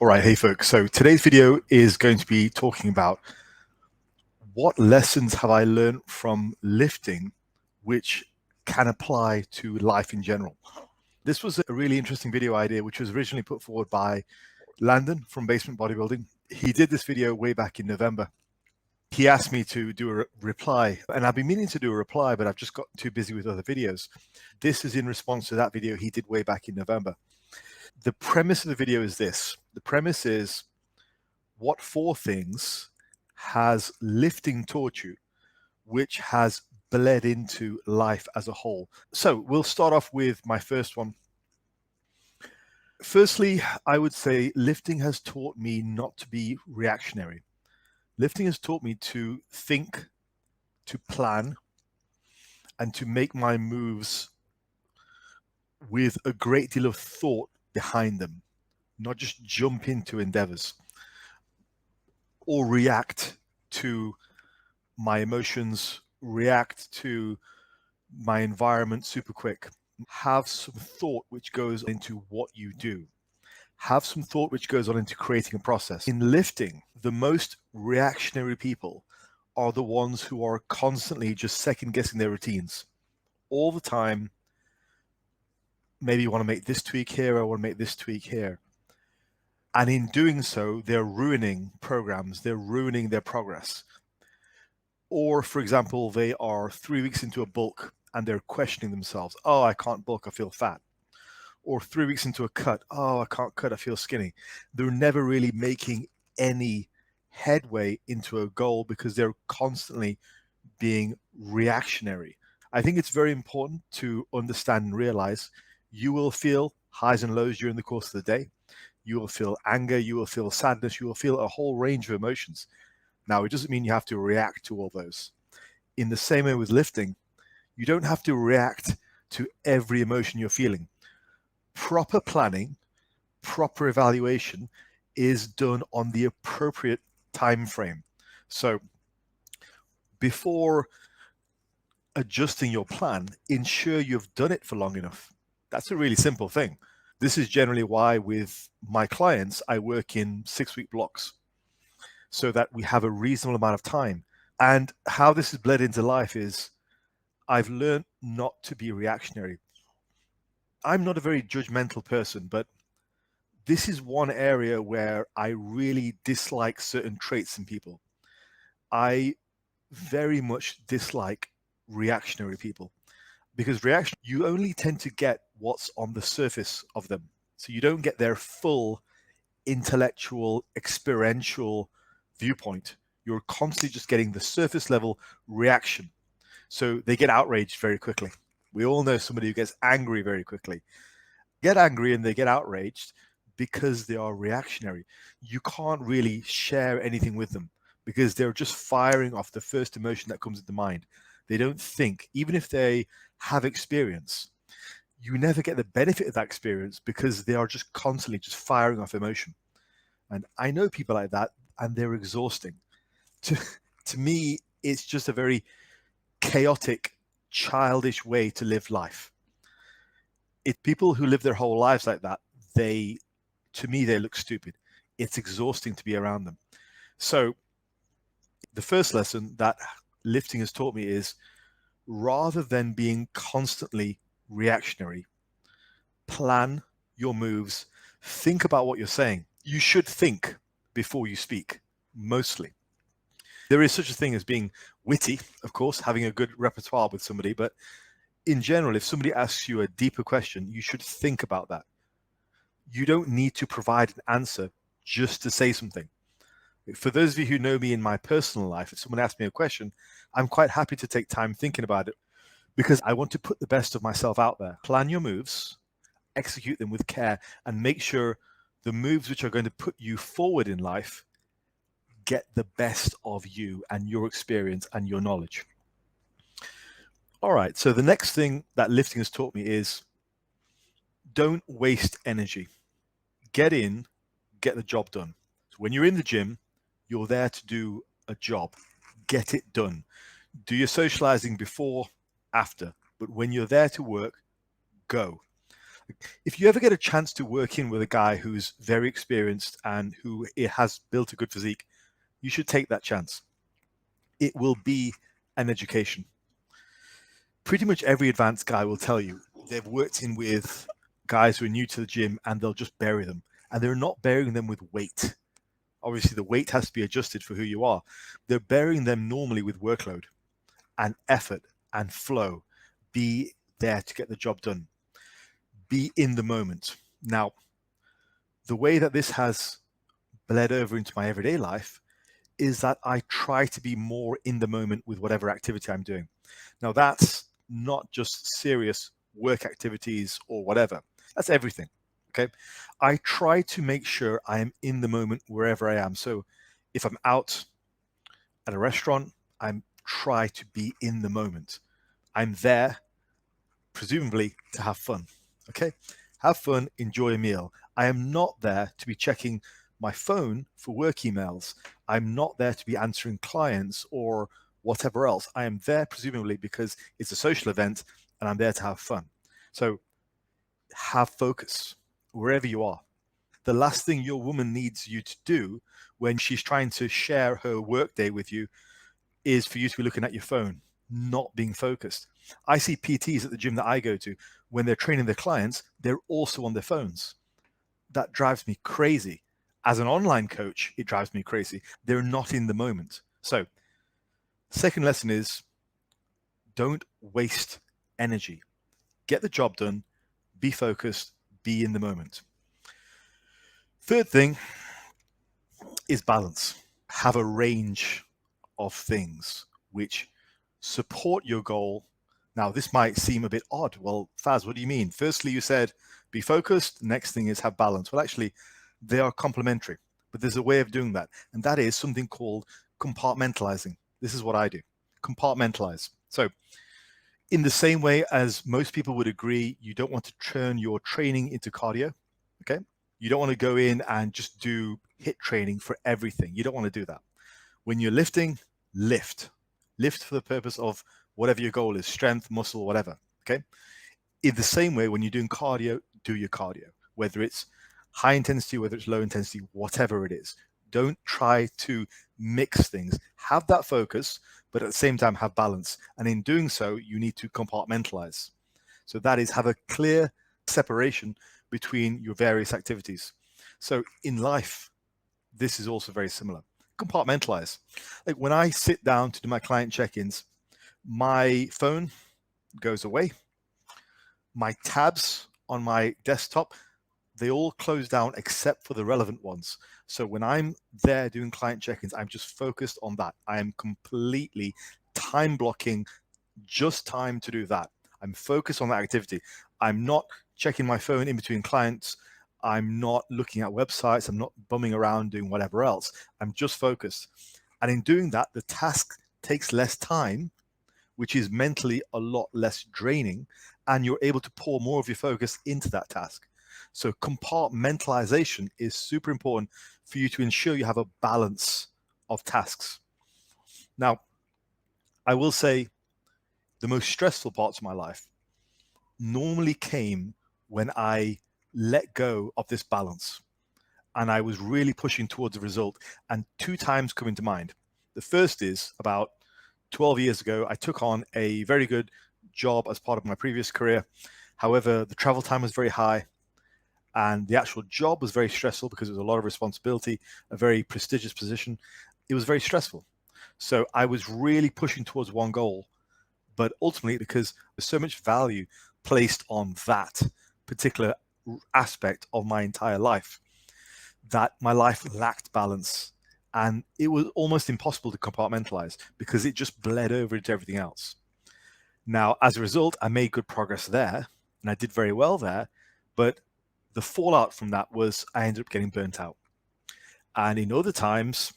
All right, hey folks. So today's video is going to be talking about what lessons have I learned from lifting which can apply to life in general. This was a really interesting video idea which was originally put forward by Landon from Basement Bodybuilding. He did this video way back in November. He asked me to do a reply, and I've been meaning to do a reply, but I've just got too busy with other videos. This is in response to that video he did way back in November. The premise of the video is this. The premise is, what 4 things has lifting taught you which has bled into life as a whole? So we'll start off with my first one. Firstly, I would say lifting has taught me not to be reactionary. Lifting has taught me to think, to plan, and to make my moves with a great deal of thought behind them, not just jump into endeavors or react to my emotions, react to my environment super quick. Have some thought which goes into what you do. Have some thought which goes on into creating a process. In lifting, the most reactionary people are the ones who are constantly just second guessing their routines all the time. Maybe you want to make this tweak here, I want to make this tweak here. And in doing so, they're ruining programs, they're ruining their progress. Or, for example, they are 3 weeks into a bulk and they're questioning themselves. Oh, I can't bulk, I feel fat. Or 3 weeks into a cut. Oh, I can't cut, I feel skinny. They're never really making any headway into a goal because they're constantly being reactionary. I think it's very important to understand and realize you will feel highs and lows during the course of the day. You will feel anger, you will feel sadness, you will feel a whole range of emotions. Now, it doesn't mean you have to react to all those. In the same way with lifting, you don't have to react to every emotion you're feeling. Proper planning, proper evaluation is done on the appropriate time frame. So before adjusting your plan, ensure you've done it for long enough. That's a really simple thing. This is generally why with my clients, I work in 6-week blocks so that we have a reasonable amount of time. And how this has bled into life is I've learned not to be reactionary. I'm not a very judgmental person, but this is one area where I really dislike certain traits in people. I very much dislike reactionary people because reaction, you only tend to get what's on the surface of them. So you don't get their full intellectual, experiential viewpoint. You're constantly just getting the surface level reaction. So they get outraged very quickly. We all know somebody who gets angry very quickly. Get angry and they get outraged because they are reactionary. You can't really share anything with them because they're just firing off the first emotion that comes into mind. They don't think, even if they have experience, you never get the benefit of that experience because they are just constantly just firing off emotion. And I know people like that, and they're exhausting. To me, it's just a very chaotic, childish way to live life. If people who live their whole lives like that, to me, they look stupid. It's exhausting to be around them. So the first lesson that lifting has taught me is, rather than being constantly reactionary, plan your moves, think about what you're saying. You should think before you speak, mostly. There is such a thing as being witty, of course, having a good repertoire with somebody, but in general, if somebody asks you a deeper question, you should think about that. You don't need to provide an answer just to say something. For those of you who know me in my personal life, if someone asks me a question, I'm quite happy to take time thinking about it because I want to put the best of myself out there. Plan your moves, execute them with care, and make sure the moves which are going to put you forward in life get the best of you and your experience and your knowledge. All right, so the next thing that lifting has taught me is don't waste energy. Get in, get the job done. So when you're in the gym, you're there to do a job. Get it done. Do your socializing before, after, but when you're there to work, go. If you ever get a chance to work in with a guy who's very experienced and who has built a good physique, you should take that chance. It will be an education. Pretty much every advanced guy will tell you they've worked in with guys who are new to the gym and they'll just bury them. And they're not burying them with weight. Obviously, the weight has to be adjusted for who you are. They're burying them normally with workload and effort and flow. Be there to get the job done. Be in the moment. Now, the way that this has bled over into my everyday life is that I try to be more in the moment with whatever activity I'm doing. Now, that's not just serious work activities or whatever. That's everything. Okay. I try to make sure I am in the moment wherever I am. So if I'm out at a restaurant, I'm try to be in the moment. I'm there, presumably, to have fun. Okay. Have fun, enjoy a meal. I am not there to be checking my phone for work emails. I'm not there to be answering clients or whatever else. I am there presumably because it's a social event and I'm there to have fun. So have focus wherever you are. The last thing your woman needs you to do when she's trying to share her workday with you is for you to be looking at your phone, not being focused. I see PTs at the gym that I go to, when they're training their clients, they're also on their phones. That drives me crazy. As an online coach, it drives me crazy. They're not in the moment. So, second lesson is don't waste energy. Get the job done, be focused, be in the moment. Third thing is balance. Have a range of things which support your goal. Now, this might seem a bit odd. Well, Faz, what do you mean? Firstly, you said be focused. Next thing is have balance. Well, actually, they are complementary, but there's a way of doing that. And that is something called compartmentalizing. This is what I do. Compartmentalize. So in the same way as most people would agree, you don't want to turn your training into cardio. Okay. You don't want to go in and just do HIIT training for everything. You don't want to do that. When you're lifting, lift for the purpose of whatever your goal is, strength, muscle, whatever. Okay. In the same way, when you're doing cardio, do your cardio, whether it's high intensity, whether it's low intensity, whatever it is. Don't try to mix things. Have that focus, but at the same time have balance. And in doing so, you need to compartmentalize. So that is, have a clear separation between your various activities. So in life, this is also very similar. Compartmentalize. Like when I sit down to do my client check-ins, my phone goes away. My tabs on my desktop, they all close down except for the relevant ones. So when I'm there doing client check-ins, I'm just focused on that. I am completely time blocking just time to do that. I'm focused on that activity. I'm not checking my phone in between clients. I'm not looking at websites. I'm not bumming around doing whatever else. I'm just focused. And in doing that, the task takes less time, which is mentally a lot less draining, and you're able to pour more of your focus into that task. So compartmentalization is super important for you to ensure you have a balance of tasks. Now, I will say the most stressful parts of my life normally came when I let go of this balance and I was really pushing towards a result. And two times come into mind. The first is about 12 years ago, I took on a very good job as part of my previous career. However, the travel time was very high and the actual job was very stressful because it was a lot of responsibility, a very prestigious position. It was very stressful. So I was really pushing towards one goal, but ultimately because there's so much value placed on that particular aspect of my entire life, that my life lacked balance. And it was almost impossible to compartmentalize because it just bled over into everything else. Now, as a result, I made good progress there and I did very well there. But the fallout from that was I ended up getting burnt out. And in other times,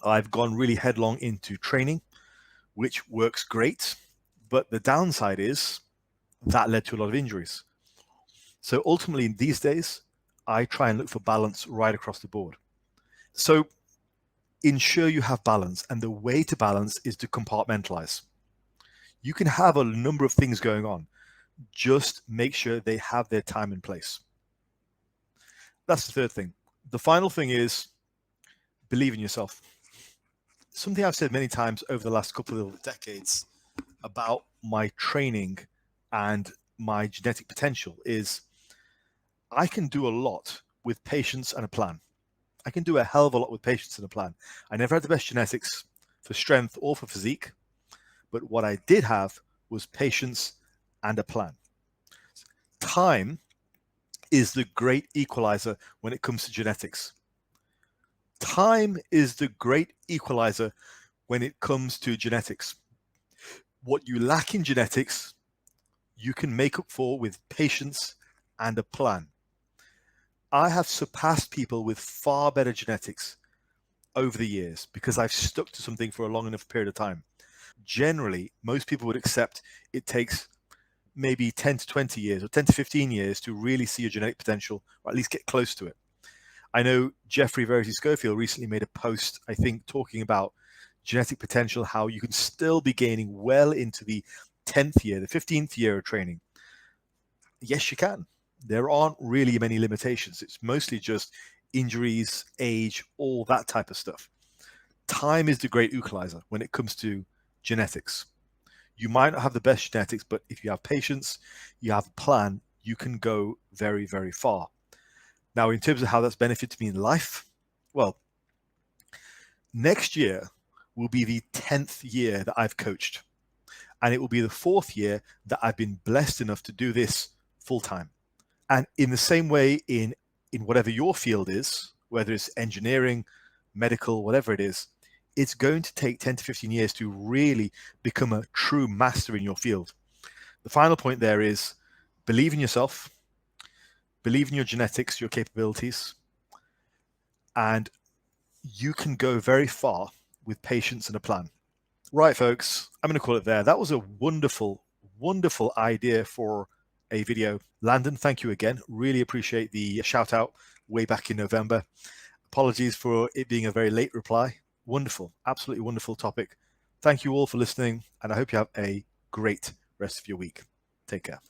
I've gone really headlong into training, which works great. But the downside is that led to a lot of injuries. So ultimately, these days, I try and look for balance right across the board. So ensure you have balance. And the way to balance is to compartmentalize. You can have a number of things going on, Just make sure they have their time in place. That's the third thing. The final thing is believe in yourself. Something I've said many times over the last couple of decades about my training and my genetic potential is I can do a lot with patience and a plan. I can do a hell of a lot with patience and a plan. I never had the best genetics for strength or for physique, but what I did have was patience and a plan. Time is the great equalizer when it comes to genetics. Time is the great equalizer when it comes to genetics. What you lack in genetics, you can make up for with patience and a plan. I have surpassed people with far better genetics over the years because I've stuck to something for a long enough period of time. Generally, most people would accept it takes maybe 10 to 20 years or 10 to 15 years to really see your genetic potential, or at least get close to it. I know Jeffrey Verity Schofield recently made a post, I think, talking about genetic potential, how you can still be gaining well into the 10th year, the 15th year of training. Yes, you can. There aren't really many limitations. It's mostly just injuries, age, all that type of stuff. Time is the great equalizer when it comes to genetics. You might not have the best genetics, but if you have patience, you have a plan, you can go very, very far. Now, in terms of how that's benefited me in life, well, next year will be the 10th year that I've coached. And it will be the 4th year that I've been blessed enough to do this full time. And in the same way, in whatever your field is, whether it's engineering, medical, whatever it is, it's going to take 10 to 15 years to really become a true master in your field. The final point there is believe in yourself, believe in your genetics, your capabilities, and you can go very far with patience and a plan. Right, folks, I'm going to call it there. That was a wonderful, wonderful idea for a video. Landon, thank you again. Really appreciate the shout out way back in November. Apologies for it being a very late reply. Wonderful, absolutely wonderful topic. Thank you all for listening, and I hope you have a great rest of your week. Take care.